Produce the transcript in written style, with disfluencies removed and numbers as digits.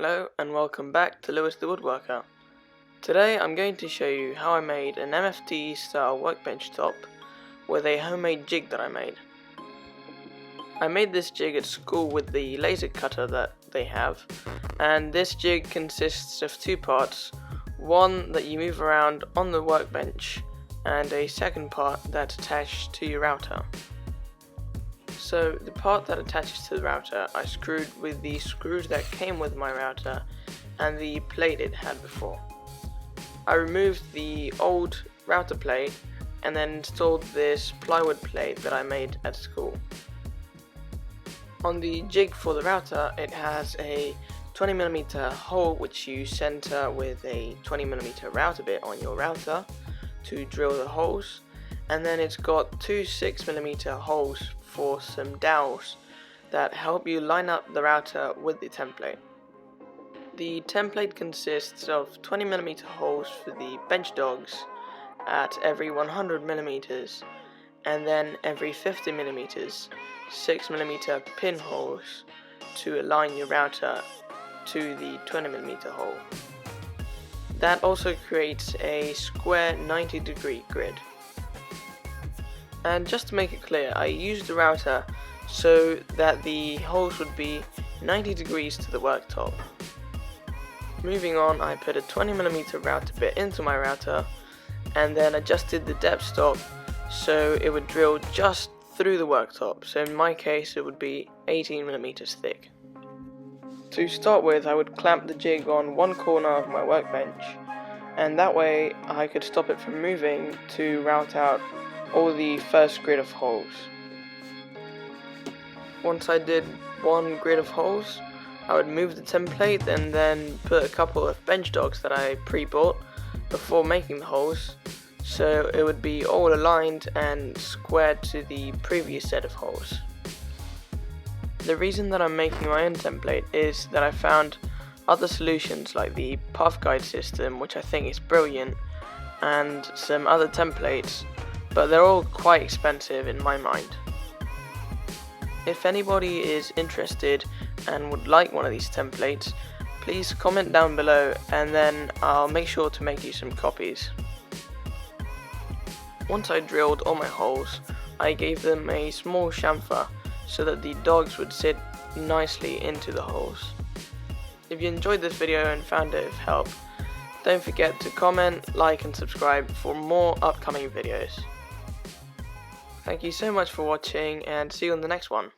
Hello and welcome back to Lewis the Woodworker. Today I'm going to show you how I made an MFT style workbench top with a homemade jig that I made. I made this jig at school with the laser cutter that they have, and this jig consists of two parts, one that you move around on the workbench and a second part that's attached to your router. So the part that attaches to the router I screwed with the screws that came with my router and the plate it had before. I removed the old router plate and then installed this plywood plate that I made at school. On the jig for the router, it has a 20mm hole which you center with a 20mm router bit on your router to drill the holes, and then it's got two 6mm holes for some dowels that help you line up the router with the template. The template consists of 20mm holes for the bench dogs at every 100mm, and then every 50mm 6mm pinholes to align your router to the 20mm hole. That also creates a square 90-degree grid. And just to make it clear, I used the router so that the holes would be 90 degrees to the worktop. Moving on, I put a 20mm router bit into my router and then adjusted the depth stop so it would drill just through the worktop, so in my case it would be 18mm thick. To start with, I would clamp the jig on one corner of my workbench, and that way I could stop it from moving to route out all the first grid of holes. Once I did one grid of holes, I would move the template and then put a couple of bench dogs that I pre-bought before making the holes, so it would be all aligned and squared to the previous set of holes. The reason that I'm making my own template is that I found other solutions like the path guide system, which I think is brilliant, and some other templates, but they're all quite expensive in my mind. If anybody is interested and would like one of these templates, please comment down below and then I'll make sure to make you some copies. Once I drilled all my holes, I gave them a small chamfer so that the dogs would sit nicely into the holes. If you enjoyed this video and found it of help, don't forget to comment, like and subscribe for more upcoming videos. Thank you so much for watching and see you in the next one.